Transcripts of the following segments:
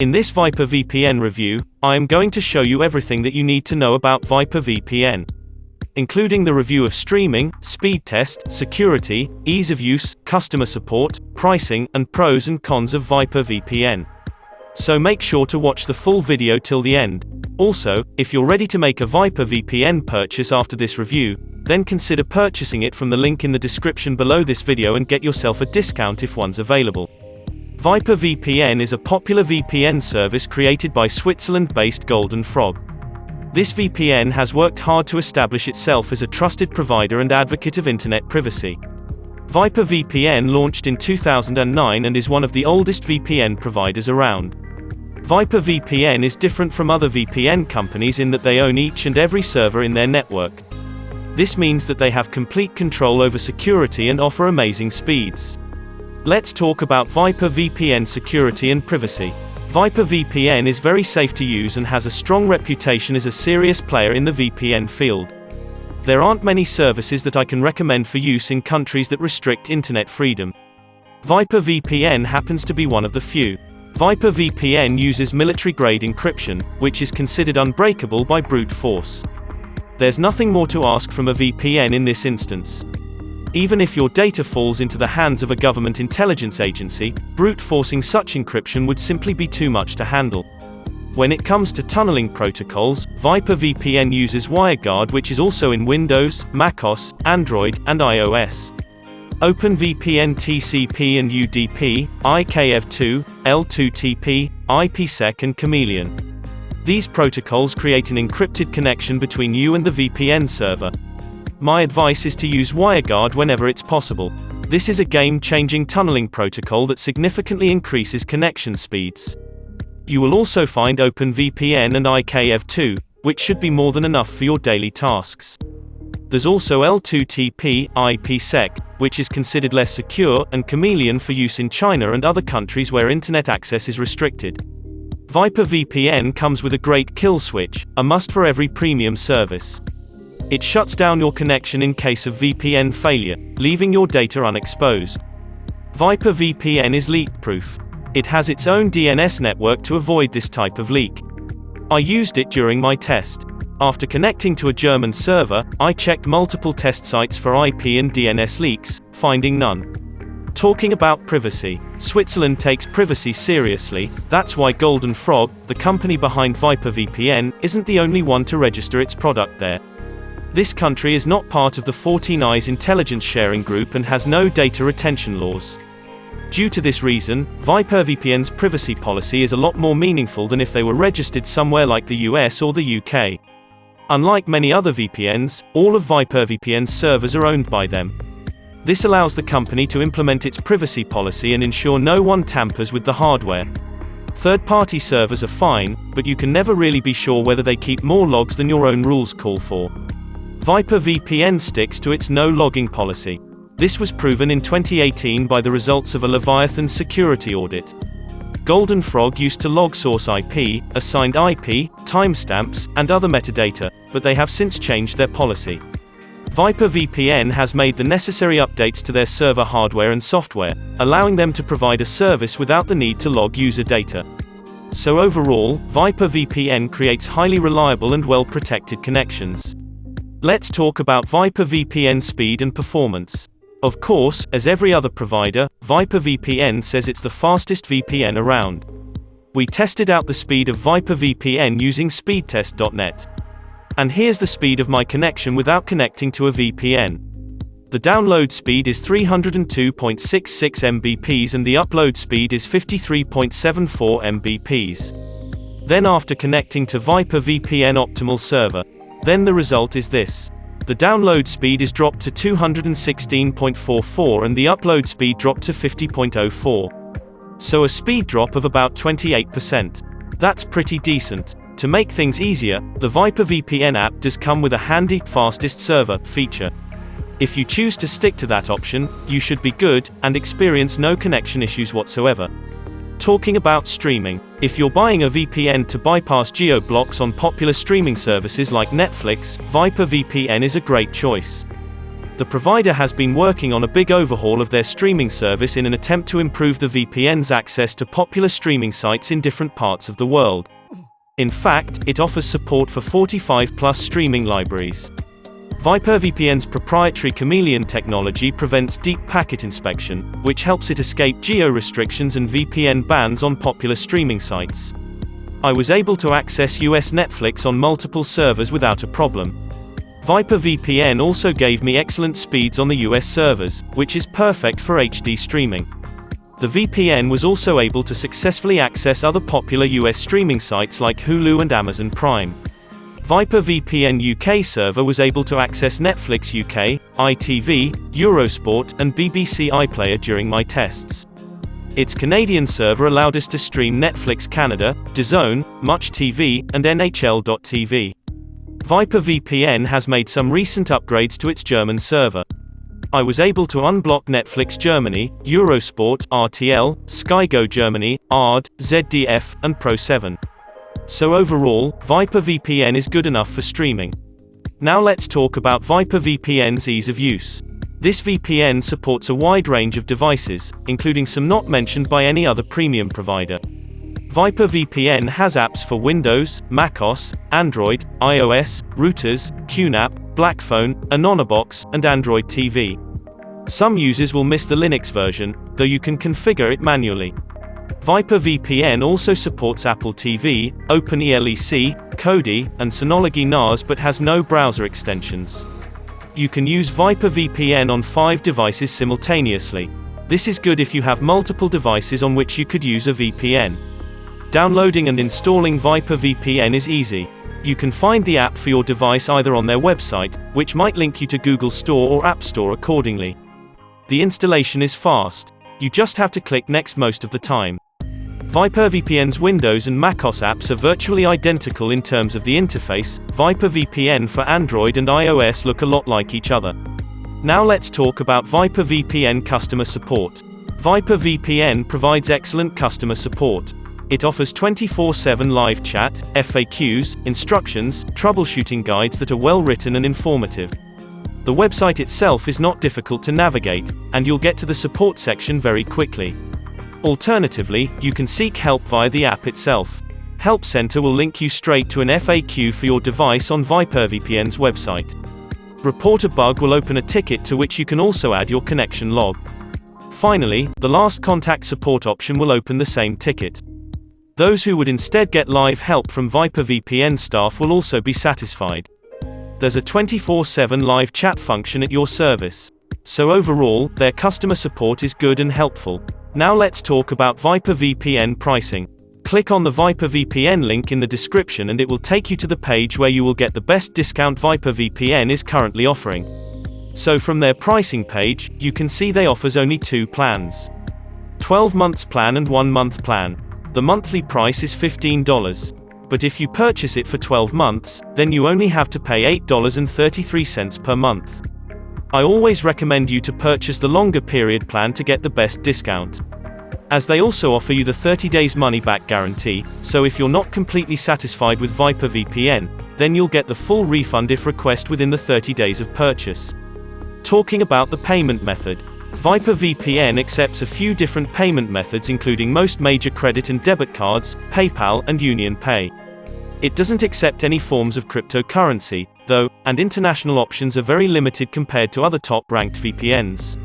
In this Vypr VPN review, I am going to show you everything that you need to know about Vypr VPN, including the review of streaming, speed test, security, ease of use, customer support, pricing, and pros and cons of Vypr VPN. So make sure to watch the full video till the end. Also, if you're ready to make a Vypr VPN purchase after this review, then consider purchasing it from the link in the description below this video and get yourself a discount if one's available. Vypr VPN is a popular VPN service created by Switzerland-based Golden Frog. This VPN has worked hard to establish itself as a trusted provider and advocate of internet privacy. Vypr VPN launched in 2009 and is one of the oldest VPN providers around. Vypr VPN is different from other VPN companies in that they own each and every server in their network. This means that they have complete control over security and offer amazing speeds. Let's talk about Vypr VPN security and privacy. Vypr VPN is very safe to use and has a strong reputation as a serious player in the VPN field. There aren't many services that I can recommend for use in countries that restrict internet freedom. Vypr VPN happens to be one of the few. Vypr VPN uses military-grade encryption, which is considered unbreakable by brute force. There's nothing more to ask from a VPN in this instance. Even if your data falls into the hands of a government intelligence agency, brute forcing such encryption would simply be too much to handle. When it comes to tunneling protocols, Vypr VPN uses WireGuard, which is also in Windows, macOS, Android, and iOS. OpenVPN TCP and UDP, IKEv2, L2TP, IPsec and Chameleon. These protocols create an encrypted connection between you and the VPN server. My advice is to use WireGuard whenever it's possible. This is a game-changing tunneling protocol that significantly increases connection speeds. You will also find OpenVPN and IKEv2, which should be more than enough for your daily tasks. There's also L2TP, IPsec, which is considered less secure, and Chameleon for use in China and other countries where internet access is restricted. Vypr VPN comes with a great kill switch, a must for every premium service. It shuts down your connection in case of VPN failure, leaving your data unexposed. Vypr VPN is leak-proof. It has its own DNS network to avoid this type of leak. I used it during my test. After connecting to a German server, I checked multiple test sites for IP and DNS leaks, finding none. Talking about privacy, Switzerland takes privacy seriously. That's why Golden Frog, the company behind Vypr VPN, isn't the only one to register its product there. This country is not part of the 14 Eyes intelligence sharing group and has no data retention laws. Due to this reason, Vypr VPN's privacy policy is a lot more meaningful than if they were registered somewhere like the US or the UK. Unlike many other VPNs, all of Vypr VPN's servers are owned by them. This allows the company to implement its privacy policy and ensure no one tampers with the hardware. Third-party servers are fine, but you can never really be sure whether they keep more logs than your own rules call for. Vypr VPN sticks to its no-logging policy. This was proven in 2018 by the results of a Leviathan security audit. Golden Frog used to log source IP, assigned IP, timestamps, and other metadata, but they have since changed their policy. Vypr VPN has made the necessary updates to their server hardware and software, allowing them to provide a service without the need to log user data. So overall, Vypr VPN creates highly reliable and well-protected connections. Let's talk about Vypr VPN speed and performance. Of course, as every other provider, Vypr VPN says it's the fastest VPN around. We tested out the speed of Vypr VPN using speedtest.net. And here's the speed of my connection without connecting to a VPN. The download speed is 302.66 Mbps and the upload speed is 53.74 Mbps. Then after connecting to Vypr VPN Optimal Server, then the result is this. The download speed is dropped to 216.44 and the upload speed dropped to 50.04. So a speed drop of about 28%. That's pretty decent. To make things easier, the Vypr VPN app does come with a handy fastest server feature. If you choose to stick to that option, you should be good and experience no connection issues whatsoever. Talking about streaming, if you're buying a VPN to bypass geo-blocks on popular streaming services like Netflix, Vypr VPN is a great choice. The provider has been working on a big overhaul of their streaming service in an attempt to improve the VPN's access to popular streaming sites in different parts of the world. In fact, it offers support for 45+ streaming libraries. Vypr VPN's proprietary chameleon technology prevents deep packet inspection, which helps it escape geo-restrictions and VPN bans on popular streaming sites. I was able to access US Netflix on multiple servers without a problem. Vypr VPN also gave me excellent speeds on the US servers, which is perfect for HD streaming. The VPN was also able to successfully access other popular US streaming sites like Hulu and Amazon Prime. Vypr VPN UK server was able to access Netflix UK, ITV, Eurosport, and BBC iPlayer during my tests. Its Canadian server allowed us to stream Netflix Canada, DAZN, Much TV, and NHL.tv. Vypr VPN has made some recent upgrades to its German server. I was able to unblock Netflix Germany, Eurosport, RTL, Sky Go Germany, ARD, ZDF, and Pro7. So overall, Vypr VPN is good enough for streaming. Now let's talk about Vypr VPN's ease of use. This VPN supports a wide range of devices, including some not mentioned by any other premium provider. Vypr VPN has apps for Windows, macOS, Android, iOS, routers, QNAP, Blackphone, Anonybox, and Android TV. Some users will miss the Linux version, though you can configure it manually. Vypr VPN also supports Apple TV, OpenELEC, Kodi, and Synology NAS but has no browser extensions. You can use Vypr VPN on 5 devices simultaneously. This is good if you have multiple devices on which you could use a VPN. Downloading and installing Vypr VPN is easy. You can find the app for your device either on their website, which might link you to Google Store or App Store accordingly. The installation is fast. You just have to click next most of the time. Vypr VPN's Windows and macOS apps are virtually identical in terms of the interface. Vypr VPN for Android and iOS look a lot like each other. Now let's talk about Vypr VPN customer support. Vypr VPN provides excellent customer support. It offers 24/7 live chat, FAQs, instructions, troubleshooting guides that are well written and informative. The website itself is not difficult to navigate, and you'll get to the support section very quickly. Alternatively, you can seek help via the app itself. Help Center will link you straight to an FAQ for your device on Vypr VPN's website. Report a bug will open a ticket to which you can also add your connection log. Finally, the last contact support option will open the same ticket. Those who would instead get live help from Vypr VPN staff will also be satisfied. There's a 24/7 live chat function at your service. So overall, their customer support is good and helpful. Now let's talk about Vypr VPN pricing. Click on the Vypr VPN link in the description and it will take you to the page where you will get the best discount Vypr VPN is currently offering. So from their pricing page, you can see they offers only 2 plans. 12 months plan and 1 month plan. The monthly price is $15. But if you purchase it for 12 months, then you only have to pay $8.33 per month. I always recommend you to purchase the longer period plan to get the best discount. As they also offer you the 30 days money-back guarantee, so if you're not completely satisfied with Vypr VPN, then you'll get the full refund if requested within the 30 days of purchase. Talking about the payment method. Vypr VPN accepts a few different payment methods including most major credit and debit cards, PayPal, and Union Pay. It doesn't accept any forms of cryptocurrency, though, and international options are very limited compared to other top-ranked VPNs.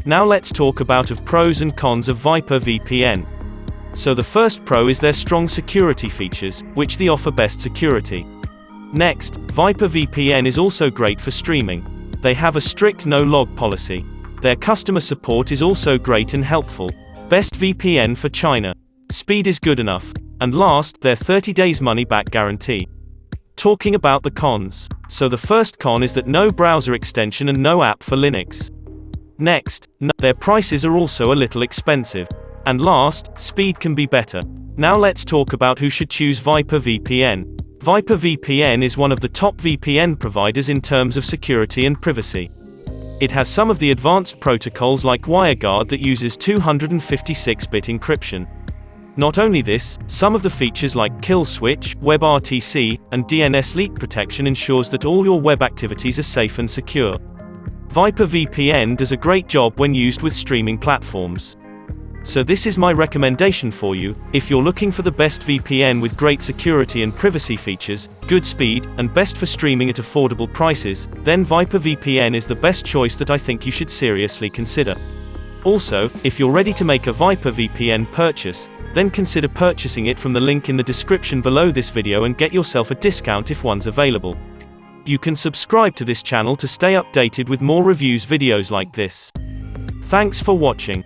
Now let's talk about pros and cons of Vypr VPN. So the first pro is their strong security features, which they offer best security. Next, Vypr VPN is also great for streaming. They have a strict no-log policy. Their customer support is also great and helpful. Best VPN for China. Speed is good enough. And last, their 30 days money-back guarantee. Talking about the cons. So the first con is that no browser extension and no app for Linux. Next, their prices are also a little expensive. And last, speed can be better. Now let's talk about who should choose Vypr VPN. Vypr VPN is one of the top VPN providers in terms of security and privacy. It has some of the advanced protocols like WireGuard that uses 256-bit encryption. Not only this, some of the features like Kill Switch, WebRTC, and DNS leak protection ensures that all your web activities are safe and secure. Vypr VPN does a great job when used with streaming platforms. So this is my recommendation for you. If you're looking for the best VPN with great security and privacy features, good speed, and best for streaming at affordable prices, then Vypr VPN is the best choice that I think you should seriously consider. Also, if you're ready to make a Vypr VPN purchase, then consider purchasing it from the link in the description below this video and get yourself a discount if one's available. You can subscribe to this channel to stay updated with more reviews videos like this. Thanks for watching.